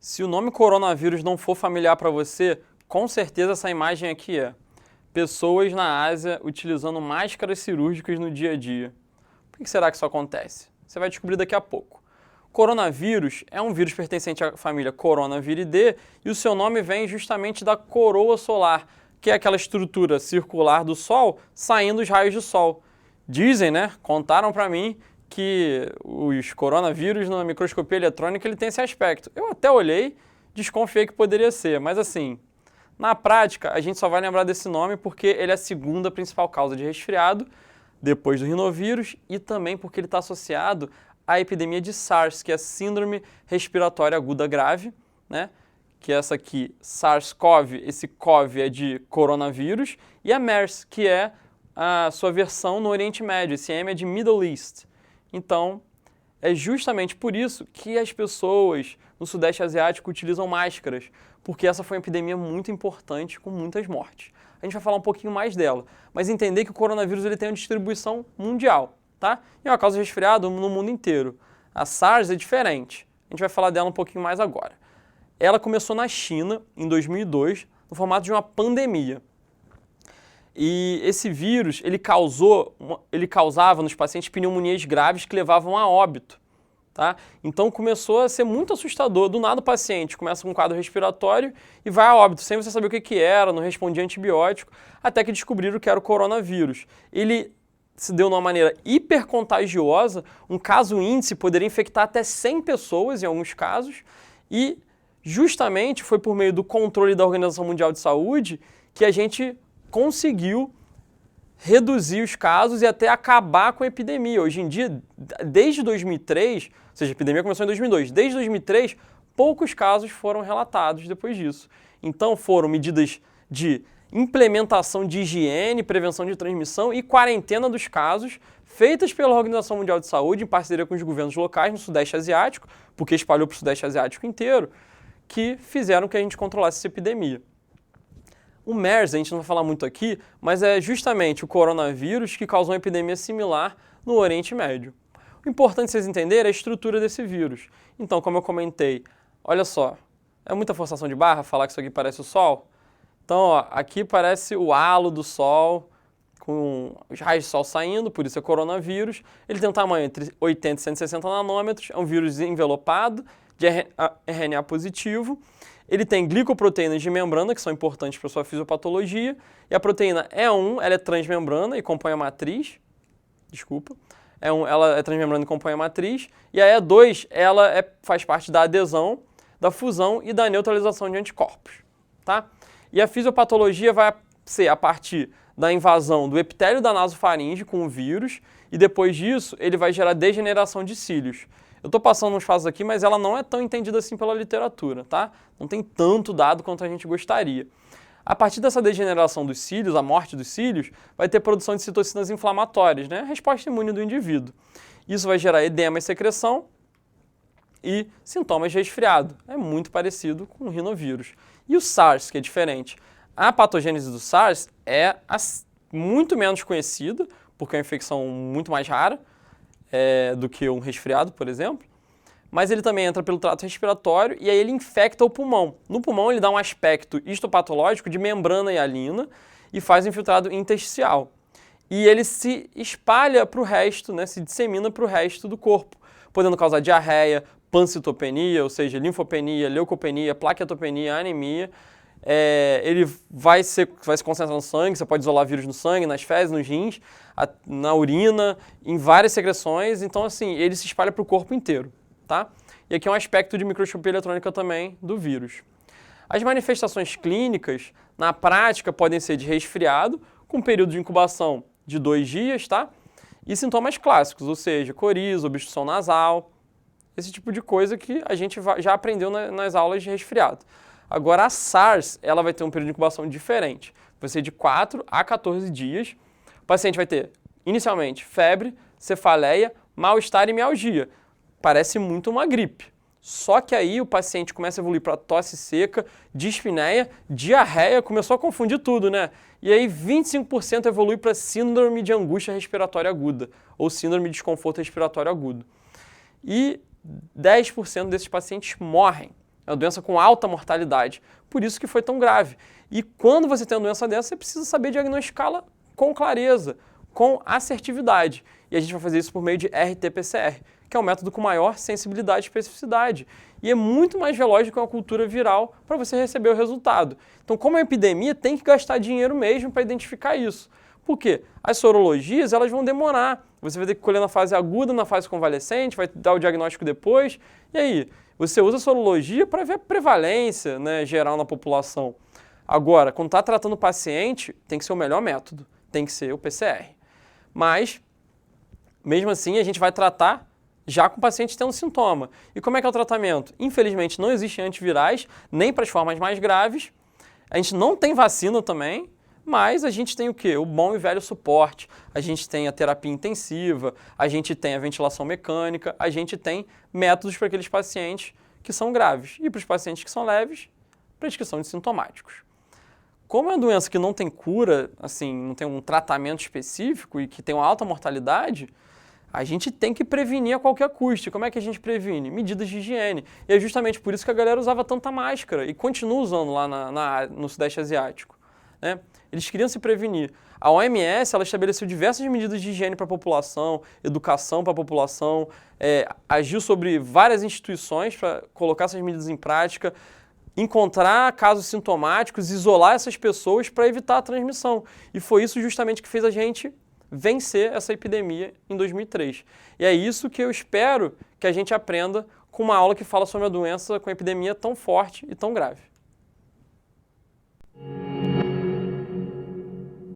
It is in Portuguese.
Se o nome coronavírus não for familiar para você, com certeza essa imagem aqui é. Pessoas na Ásia utilizando máscaras cirúrgicas no dia a dia. Por que será que isso acontece? Você vai descobrir daqui a pouco. Coronavírus é um vírus pertencente à família Coronaviridae e o seu nome vem justamente da coroa solar, que é aquela estrutura circular do Sol saindo os raios do Sol. Dizem, né? Contaram para mim que os coronavírus na microscopia eletrônica ele tem esse aspecto. Eu até olhei, desconfiei que poderia ser, mas assim, na prática a gente só vai lembrar desse nome porque ele é a segunda principal causa de resfriado, depois do rinovírus, e também porque ele está associado à epidemia de SARS, que é a Síndrome Respiratória Aguda Grave, né? Que é essa aqui, SARS-CoV, esse CoV é de coronavírus, e a MERS, que é a sua versão no Oriente Médio, esse M é de Middle East. Então, é justamente por isso que as pessoas no Sudeste Asiático utilizam máscaras, porque essa foi uma epidemia muito importante, com muitas mortes. A gente vai falar um pouquinho mais dela, mas entender que o coronavírus ele tem uma distribuição mundial, tá? E é uma causa de resfriado no mundo inteiro. A SARS é diferente, a gente vai falar dela um pouquinho mais agora. Ela começou na China, em 2002, no formato de uma pandemia. E esse vírus, ele causava nos pacientes pneumonias graves que levavam a óbito, tá? Então começou a ser muito assustador. Do nada o paciente começa com um quadro respiratório e vai a óbito, sem você saber o que era, não respondia antibiótico, até que descobriram que era o coronavírus. Ele se deu de uma maneira hipercontagiosa, um caso índice poderia infectar até 100 pessoas em alguns casos, e justamente foi por meio do controle da Organização Mundial de Saúde que a gente conseguiu reduzir os casos e até acabar com a epidemia. Hoje em dia, desde 2003, ou seja, a epidemia começou em 2002, desde 2003, poucos casos foram relatados depois disso. Então foram medidas de implementação de higiene, prevenção de transmissão e quarentena dos casos, feitas pela Organização Mundial de Saúde, em parceria com os governos locais no Sudeste Asiático, porque espalhou para o Sudeste Asiático inteiro, que fizeram que a gente controlasse essa epidemia. O MERS, a gente não vai falar muito aqui, mas é justamente o coronavírus que causou uma epidemia similar no Oriente Médio. O importante vocês entenderem é a estrutura desse vírus. Então, como eu comentei, olha só, é muita forçação de barra falar que isso aqui parece o Sol? Então, ó, aqui parece o halo do Sol, com os raios do Sol saindo, por isso é coronavírus. Ele tem um tamanho entre 80 e 160 nanômetros, é um vírus envelopado, de RNA positivo. Ele tem glicoproteínas de membrana, que são importantes para sua fisiopatologia, e a proteína E1, ela é transmembrana e compõe a matriz, ela é transmembrana e compõe a matriz, e a E2, ela faz parte da adesão, da fusão e da neutralização de anticorpos, tá? E a fisiopatologia vai ser a partir da invasão do epitélio da nasofaringe com o vírus, e depois disso ele vai gerar degeneração de cílios. Eu estou passando uns fatos aqui, mas ela não é tão entendida assim pela literatura, tá? Não tem tanto dado quanto a gente gostaria. A partir dessa degeneração dos cílios, a morte dos cílios, vai ter produção de citocinas inflamatórias, né? A resposta imune do indivíduo. Isso vai gerar edema e secreção e sintomas de resfriado. É muito parecido com o rinovírus. E o SARS, que é diferente. A patogênese do SARS é muito menos conhecida, porque é uma infecção muito mais rara, do que um resfriado, por exemplo, mas ele também entra pelo trato respiratório e aí ele infecta o pulmão. No pulmão ele dá um aspecto histopatológico de membrana hialina e faz um infiltrado intersticial. E ele se espalha para o resto, né, se dissemina para o resto do corpo, podendo causar diarreia, pancitopenia, ou seja, linfopenia, leucopenia, plaquetopenia, anemia. Ele vai se concentrar no sangue, você pode isolar vírus no sangue, nas fezes, nos rins, na urina, em várias secreções, então assim, ele se espalha para o corpo inteiro, tá? E aqui é um aspecto de microscopia eletrônica também do vírus. As manifestações clínicas, na prática, podem ser de resfriado, com período de incubação de 2 dias, tá? E sintomas clássicos, ou seja, coriza, obstrução nasal, esse tipo de coisa que a gente já aprendeu nas aulas de resfriado. Agora, a SARS, ela vai ter um período de incubação diferente. Vai ser de 4 a 14 dias. O paciente vai ter, inicialmente, febre, cefaleia, mal-estar e mialgia. Parece muito uma gripe. Só que aí o paciente começa a evoluir para tosse seca, dispneia, diarreia, começou a confundir tudo, né? E aí 25% evolui para síndrome de angústia respiratória aguda, ou síndrome de desconforto respiratório agudo. E 10% desses pacientes morrem. É uma doença com alta mortalidade. Por isso que foi tão grave. E quando você tem uma doença dessa, você precisa saber diagnosticá-la com clareza, com assertividade. E a gente vai fazer isso por meio de RT-PCR, que é um método com maior sensibilidade e especificidade. E é muito mais veloz do que uma cultura viral para você receber o resultado. Então, como é uma epidemia, tem que gastar dinheiro mesmo para identificar isso. Por quê? As sorologias, elas vão demorar. Você vai ter que colher na fase aguda, na fase convalescente, vai dar o diagnóstico depois. E aí, você usa a sorologia para ver a prevalência, né, geral na população. Agora, quando está tratando o paciente, tem que ser o melhor método, tem que ser o PCR. Mas, mesmo assim, a gente vai tratar já com o paciente tendo sintoma. E como é que é o tratamento? Infelizmente, não existem antivirais, nem para as formas mais graves. A gente não tem vacina também, mas a gente tem o quê? O bom e velho suporte. A gente tem a terapia intensiva, a gente tem a ventilação mecânica, a gente tem métodos para aqueles pacientes que são graves. E para os pacientes que são leves, prescrição de sintomáticos. Como é uma doença que não tem cura, assim, não tem um tratamento específico e que tem uma alta mortalidade, a gente tem que prevenir a qualquer custo. E como é que a gente previne? Medidas de higiene. E é justamente por isso que a galera usava tanta máscara e continua usando lá no Sudeste Asiático, né? Eles queriam se prevenir. A OMS ela estabeleceu diversas medidas de higiene para a população, educação para a população, agiu sobre várias instituições para colocar essas medidas em prática, encontrar casos sintomáticos, isolar essas pessoas para evitar a transmissão. E foi isso justamente que fez a gente vencer essa epidemia em 2003. E é isso que eu espero que a gente aprenda com uma aula que fala sobre a doença com a epidemia tão forte e tão grave.